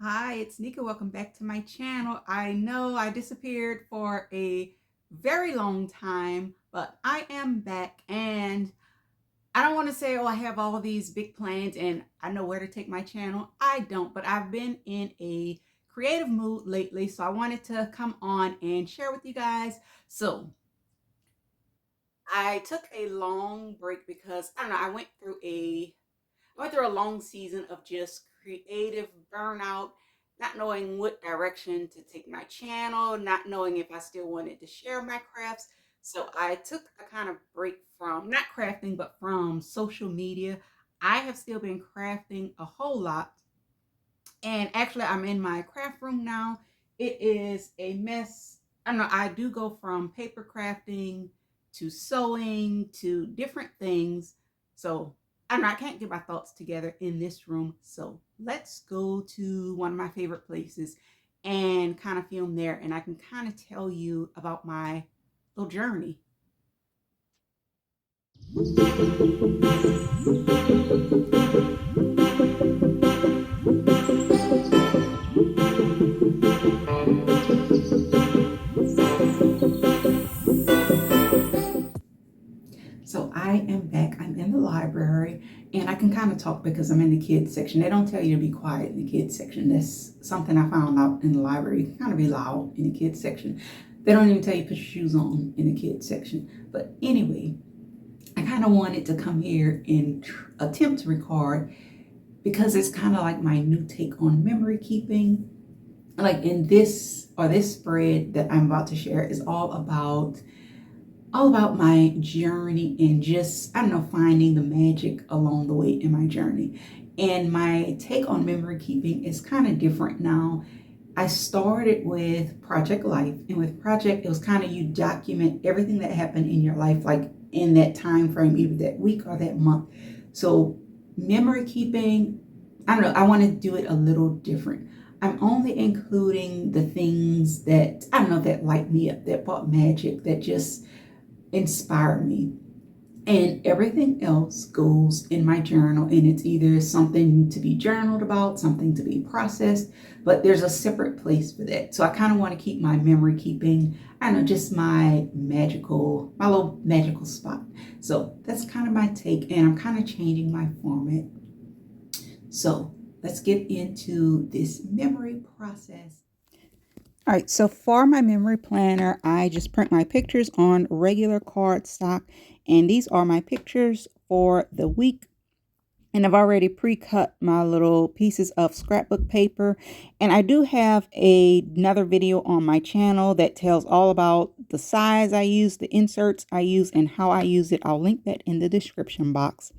Hi, it's Nika. Welcome back to my channel. I know I disappeared for a very long time, but I am back and I don't want to say, oh, I have all these big plans and I know where to take my channel. I don't, but I've been in a creative mood lately, so I wanted to come on and share with you guys. So I took a long break because I don't know, I went through a long season of just creative burnout, not knowing what direction to take my channel, not knowing if I still wanted to share my crafts. So I took a kind of break from not crafting, but from social media. I have still been crafting a whole lot. And actually, I'm in my craft room now. It is a mess. I don't know. I do go from paper crafting to sewing to different things. So I don't know. I can't get my thoughts together in this room. So let's go to one of my favorite places and kind of film there. And I can kind of tell you about my little journey. So I am back. I'm in the library and I can kind of talk because I'm in the kids section. They don't tell you to be quiet in the kids section. That's something I found out in the library. You can kind of be loud in the kids section. They don't even tell you to put your shoes on in the kids section. But anyway, I kind of wanted to come here and attempt to record because it's kind of like my new take on memory keeping. Like in this spread that I'm about to share is all about my journey and just, I don't know, finding the magic along the way in my journey. And my take on memory keeping is kind of different now. I started with Project Life, and with Project, it was kind of you document everything that happened in your life, like in that time frame, either that week or that month. So, memory keeping, I don't know, I want to do it a little different. I'm only including the things that, I don't know, that light me up, that brought magic, that just inspire me. And everything else goes in my journal, and it's either something to be journaled about, something to be processed, but there's a separate place for that. So I kind of want to keep my memory keeping, I don't know, just my little magical spot. So that's kind of my take, and I'm kind of changing my format. So let's get into this memory process. All right, so for my memory planner, I just print my pictures on regular cardstock, and these are my pictures for the week. And I've already pre-cut my little pieces of scrapbook paper. And I do have another video on my channel that tells all about the size I use, the inserts I use, and how I use it. I'll link that in the description box.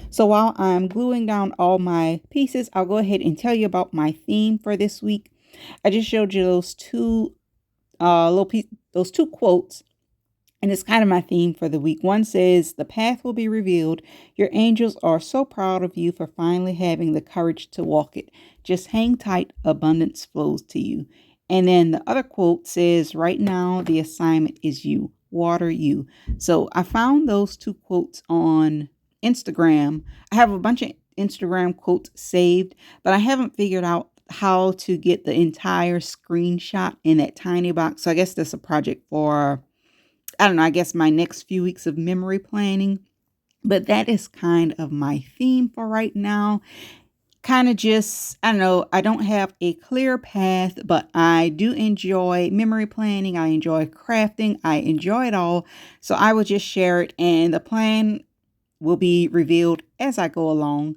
So while I'm gluing down all my pieces, I'll go ahead and tell you about my theme for this week. I just showed you those those two quotes, and it's kind of my theme for the week. One says, "The path will be revealed. Your angels are so proud of you for finally having the courage to walk it. Just hang tight, abundance flows to you." And then the other quote says, "Right now, the assignment is you. Water you." So I found those two quotes on Instagram. I have a bunch of Instagram quotes saved, but I haven't figured out how to get the entire screenshot in that tiny box. So I guess that's a project for, I don't know, I guess my next few weeks of memory planning. But that is kind of my theme for right now. Kind of just, I don't know, I don't have a clear path, but I do enjoy memory planning. I enjoy crafting. I enjoy it all. So I will just share it, and the plan will be revealed as I go along.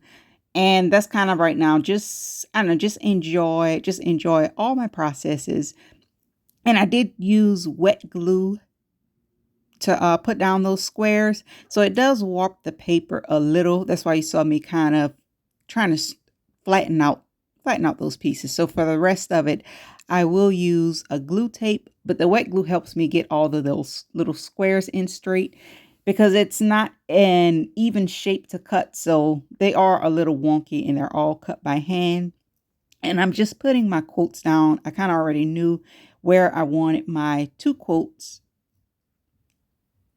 And that's kind of right now, just, I don't know, just enjoy all my processes. And I did use wet glue to put down those squares. So it does warp the paper a little. That's why you saw me kind of trying to flatten out those pieces. So for the rest of it, I will use a glue tape, but the wet glue helps me get all of those little squares in straight because it's not an even shape to cut. So they are a little wonky and they're all cut by hand. And I'm just putting my quotes down. I kind of already knew where I wanted my two quotes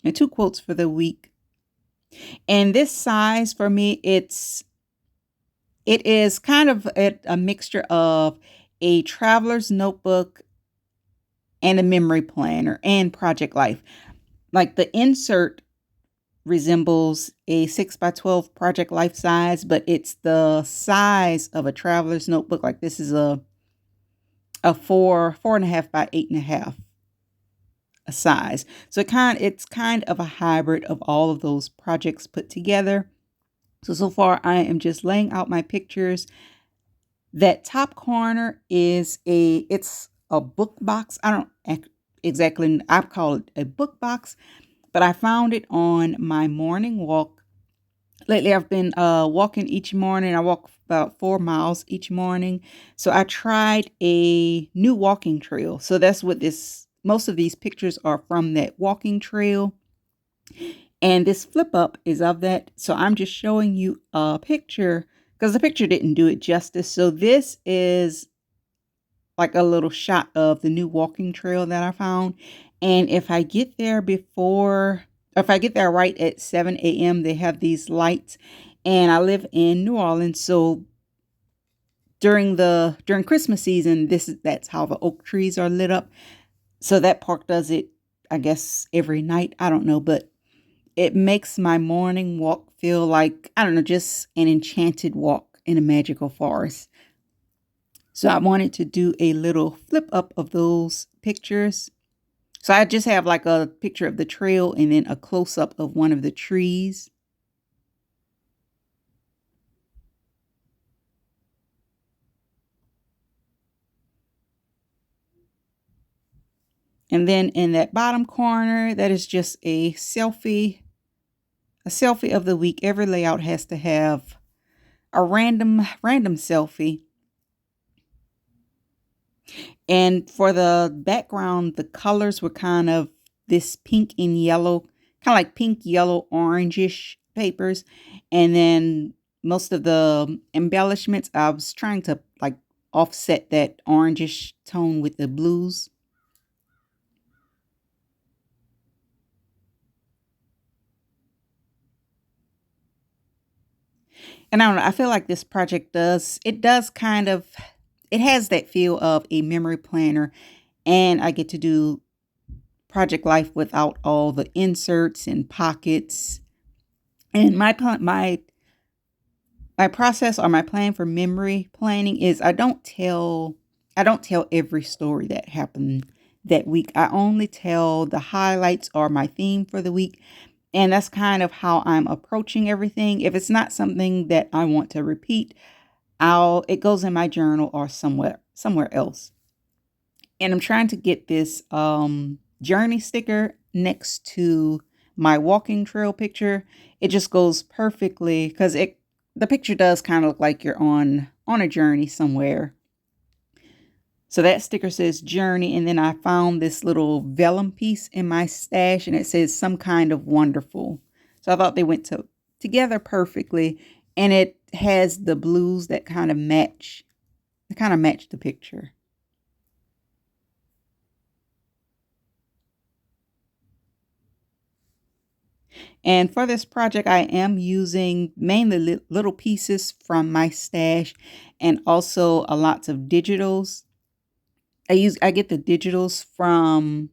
for the week. And this size for me, it is kind of a mixture of a traveler's notebook, and a memory planner and project life. Like the insert resembles a 6 by 12 project life size, but it's the size of a traveler's notebook. Like this is a 4.5 by 8.5 a size. So it's kind of a hybrid of all of those projects put together. So far I am just laying out my pictures. That top corner is it's a book box. I don't exactly, I call it a book box, but I found it on my morning walk. Lately, I've been walking each morning. I walk about 4 miles each morning. So I tried a new walking trail. So that's what most of these pictures are from that walking trail. And this flip up is of that. So I'm just showing you a picture because the picture didn't do it justice. So this is like a little shot of the new walking trail that I found. And if I get there if I get there right at 7 a.m., they have these lights. And I live in New Orleans, so during Christmas season, that's how the oak trees are lit up. So that park does it, I guess, every night. I don't know, but it makes my morning walk feel like, I don't know, just an enchanted walk in a magical forest. So I wanted to do a little flip up of those pictures. So I just have like a picture of the trail and then a close up of one of the trees. And then in that bottom corner, that is just a selfie of the week. Every layout has to have a random selfie. And for the background, the colors were kind of this pink and yellow, kind of like pink, yellow, orangish papers. And then most of the embellishments, I was trying to like offset that orangish tone with the blues. And I don't know, I feel like this project does kind of, it has that feel of a memory planner, and I get to do project life without all the inserts and pockets. And my process or my plan for memory planning is I don't tell every story that happened that week. I only tell the highlights or my theme for the week. And that's kind of how I'm approaching everything. If it's not something that I want to repeat, it goes in my journal or somewhere else. And I'm trying to get this journey sticker next to my walking trail picture. It just goes perfectly because the picture does kind of look like you're on a journey somewhere. So that sticker says journey, and then I found this little vellum piece in my stash and it says some kind of wonderful. So I thought they went together perfectly, and it has the blues that kind of match the picture. And for this project, I am using mainly little pieces from my stash and also a lots of digitals. I get the digitals from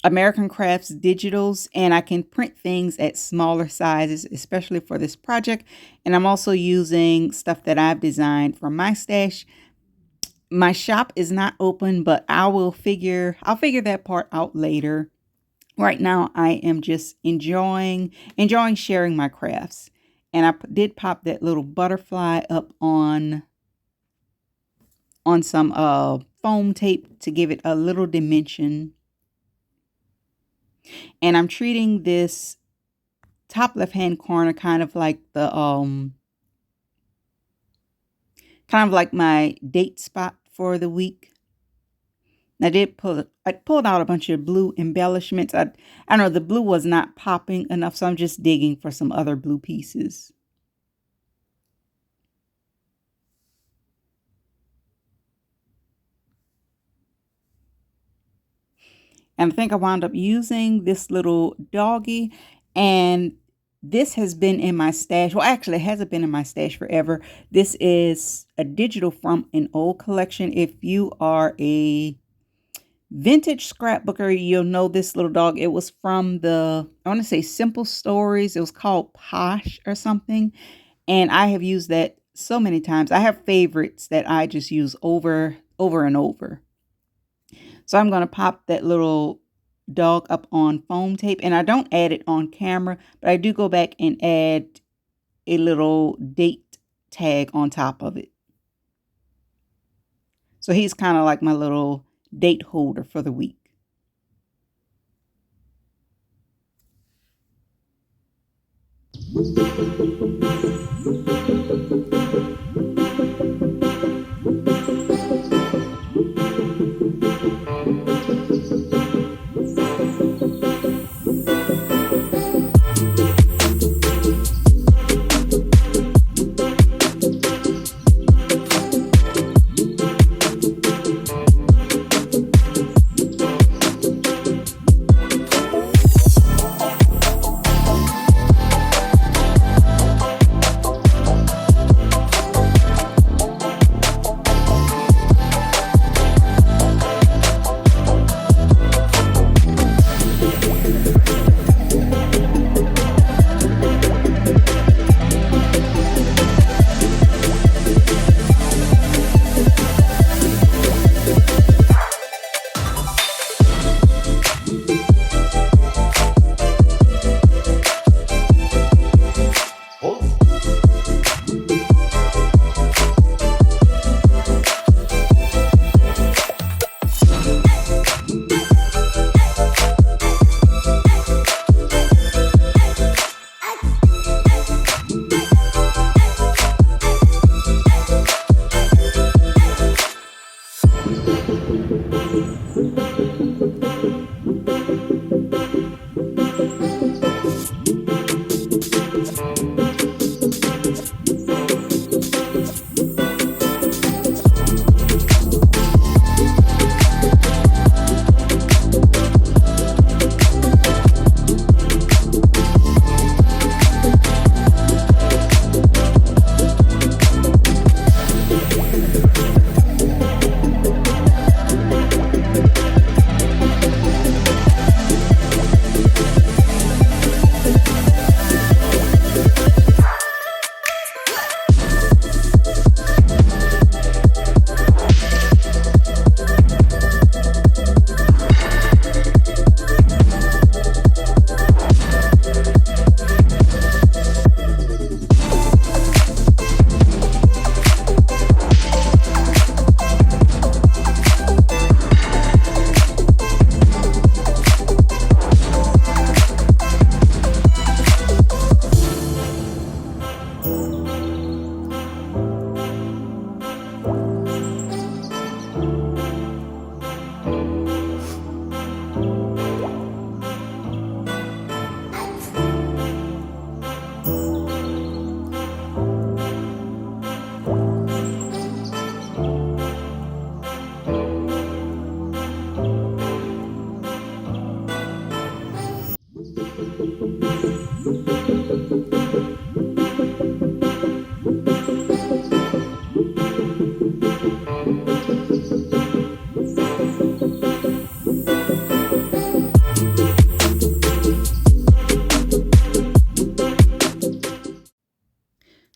American Crafts Digitals, and I can print things at smaller sizes, especially for this project. And I'm also using stuff that I've designed from my stash. My shop is not open, but I'll figure that part out later. Right now I am just enjoying sharing my crafts. And I did pop that little butterfly up on some foam tape to give it a little dimension. And I'm treating this top left hand corner kind of like my date spot for the week. I pulled out a bunch of blue embellishments. I don't know, the blue was not popping enough, so I'm just digging for some other blue pieces. And I think I wound up using this little doggy, and This has been in my stash. Well, actually, it hasn't been in my stash forever. This is a digital from an old collection. If you are a vintage scrapbooker, you'll know this little dog. It was from I want to say Simple Stories. It was called Posh or something. And I have used that so many times. I have favorites that I just use over and over. So I'm going to pop that little dog up on foam tape, and I don't add it on camera, but I do go back and add a little date tag on top of it. So he's kind of like my little date holder for the week.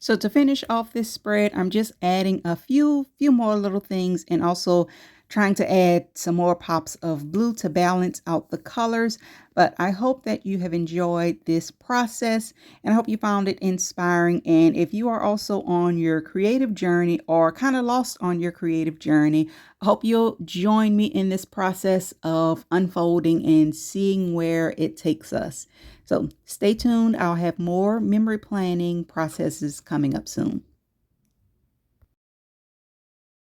So to finish off this spread, I'm just adding a few more little things, and also trying to add some more pops of blue to balance out the colors. But I hope that you have enjoyed this process, and I hope you found it inspiring. And if you are also on your creative journey or kind of lost on your creative journey, I hope you'll join me in this process of unfolding and seeing where it takes us. So stay tuned. I'll have more memory planning processes coming up soon.